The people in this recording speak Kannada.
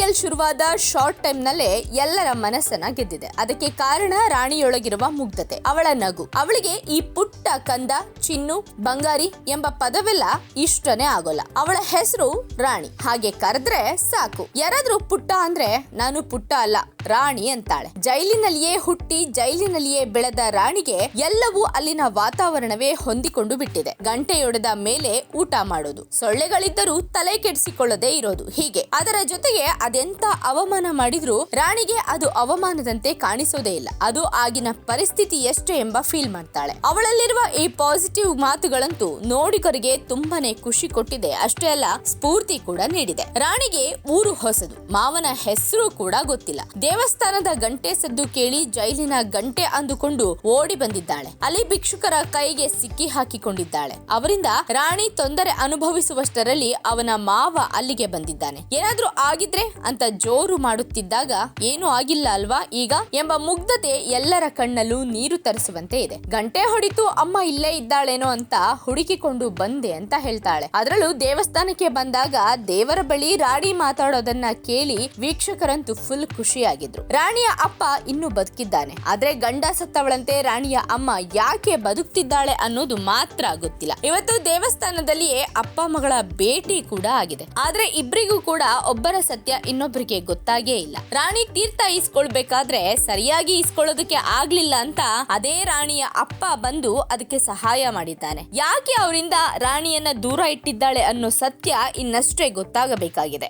ಸೀರಿಯಲ್ ಶುರುವಾದ ಶಾರ್ಟ್ ಟೈಮ್ ನಲ್ಲೇ ಎಲ್ಲರ ಮನಸ್ಸನ್ನ ಗೆದ್ದಿದೆ. ಅದಕ್ಕೆ ಕಾರಣ ರಾಣಿಯೊಳಗಿರುವ ಮುಗ್ಧತೆ, ಅವಳ ನಗು. ಅವಳಿಗೆ ಈ ಪುಟ್ಟ ಕಂದ, ಚಿನ್ನು, ಬಂಗಾರಿ ಎಂಬ ಪದವೆಲ್ಲ ಇಷ್ಟನೇ ಆಗೋಲ್ಲ. ಅವಳ ಹೆಸರು ರಾಣಿ. ಹಾಗೆ ಕರೆದ್ರೆ ಸಾಕು, ಯಾರಾದ್ರೂ ಪುಟ್ಟ ಅಂದ್ರೆ ನಾನು ಪುಟ್ಟ ಅಲ್ಲ, ರಾಣಿ ಅಂತಾಳೆ. ಜೈಲಿನಲ್ಲಿಯೇ ಹುಟ್ಟಿ ಜೈಲಿನಲ್ಲಿಯೇ ಬೆಳೆದ ರಾಣಿಗೆ ಎಲ್ಲವೂ ಅಲ್ಲಿನ ವಾತಾವರಣವೇ ಹೊಂದಿಕೊಂಡು ಬಿಟ್ಟಿದೆ. ಗಂಟೆಯೊಡೆದ ಮೇಲೆ ಊಟ ಮಾಡೋದು, ಸೊಳ್ಳೆಗಳಿದ್ದರೂ ತಲೆ ಕೆಡಿಸಿಕೊಳ್ಳದೆ ಇರೋದು, ಹೀಗೆ. ಅದರ ಜೊತೆಗೆ ಅದೆಂತ ಅವಮಾನ ಮಾಡಿದ್ರು ರಾಣಿಗೆ ಅದು ಅವಮಾನದಂತೆ ಕಾಣಿಸೋದೇ ಇಲ್ಲ. ಅದು ಆಗಿನ ಪರಿಸ್ಥಿತಿ ಎಷ್ಟೇ ಎಂಬ ಫೀಲ್ ಮಾಡ್ತಾಳೆ. ಅವಳಲ್ಲಿರುವ ಈ ಪಾಸಿಟಿವ್ ಮಾತುಗಳಂತೂ ನೋಡಿಗರಿಗೆ ತುಂಬಾನೇ ಖುಷಿ ಕೊಟ್ಟಿದೆ. ಅಷ್ಟೇ ಅಲ್ಲ, ಸ್ಫೂರ್ತಿ ಕೂಡ ನೀಡಿದೆ. ರಾಣಿಗೆ ಊರು ಹೊಸದು, ಮಾವನ ಹೆಸರು ಕೂಡ ಗೊತ್ತಿಲ್ಲ. ದೇವಸ್ಥಾನದ ಗಂಟೆ ಸದ್ದು ಕೇಳಿ ಜೈಲಿನ ಗಂಟೆ ಅಂದುಕೊಂಡು ಓಡಿ ಬಂದಿದ್ದಾಳೆ. ಅಲ್ಲಿ ಭಿಕ್ಷುಕರ ಕೈಗೆ ಸಿಕ್ಕಿ ಹಾಕಿಕೊಂಡಿದ್ದಾಳೆ. ಅವರಿಂದ ರಾಣಿ ತೊಂದರೆ ಅನುಭವಿಸುವಷ್ಟರಲ್ಲಿ ಅವನ ಮಾವ ಅಲ್ಲಿಗೆ ಬಂದಿದ್ದಾನೆ. ಏನಾದ್ರೂ ಆಗಿದ್ರೆ ಅಂತ ಜೋರು ಮಾಡುತ್ತಿದ್ದಾಗ ಏನು ಆಗಿಲ್ಲ ಅಲ್ವಾ ಈಗ ಎಂಬ ಮುಗ್ಧತೆ ಎಲ್ಲರ ಕಣ್ಣಲ್ಲೂ ನೀರು ತರಿಸುವಂತೆ ಇದೆ. ಗಂಟೆ ಹೊಡಿತು, ಅಮ್ಮ ಇಲ್ಲೇ ಇದ್ದಾಳೇನೋ ಅಂತ ಹುಡುಕಿಕೊಂಡು ಬಂದೆ ಅಂತ ಹೇಳ್ತಾಳೆ. ಅದರಲ್ಲೂ ದೇವಸ್ಥಾನಕ್ಕೆ ಬಂದಾಗ ದೇವರ ಬಳಿ ರಾಣಿ ಮಾತಾಡೋದನ್ನ ಕೇಳಿ ವೀಕ್ಷಕರಂತೂ ಫುಲ್ ಖುಷಿಯಾಗಿದ್ರು. ರಾಣಿಯ ಅಪ್ಪ ಇನ್ನೂ ಬದುಕಿದ್ದಾನೆ, ಆದ್ರೆ ಗಂಡ ಸತ್ತವಳಂತೆ ರಾಣಿಯ ಅಮ್ಮ ಯಾಕೆ ಬದುಕ್ತಿದ್ದಾಳೆ ಅನ್ನೋದು ಮಾತ್ರ ಗೊತ್ತಿಲ್ಲ. ಇವತ್ತು ದೇವಸ್ಥಾನದಲ್ಲಿಯೇ ಅಪ್ಪ ಮಗಳ ಭೇಟಿ ಕೂಡ ಆಗಿದೆ. ಆದ್ರೆ ಇಬ್ಬರಿಗೂ ಕೂಡ ಒಬ್ಬರ ಸತ್ಯ ಇನ್ನೊಬ್ಬರಿಗೆ ಗೊತ್ತಾಗೇ ಇಲ್ಲ. ರಾಣಿ ತೀರ್ಥ ಈಸ್ಕೊಳ್ಬೇಕಾದ್ರೆ ಸರಿಯಾಗಿ ಈಸ್ಕೊಳ್ಳೋದಕ್ಕೆ ಆಗ್ಲಿಲ್ಲ ಅಂತ ಅದೇ ರಾಣಿಯ ಅಪ್ಪ ಬಂದು ಅದಕ್ಕೆ ಸಹಾಯ ಮಾಡಿದ್ದಾನೆ. ಯಾಕೆ ಅವರಿಂದ ರಾಣಿಯನ್ನ ದೂರ ಇಟ್ಟಿದ್ದಾಳೆ ಅನ್ನೋ ಸತ್ಯ ಇನ್ನಷ್ಟೇ ಗೊತ್ತಾಗಬೇಕಾಗಿದೆ.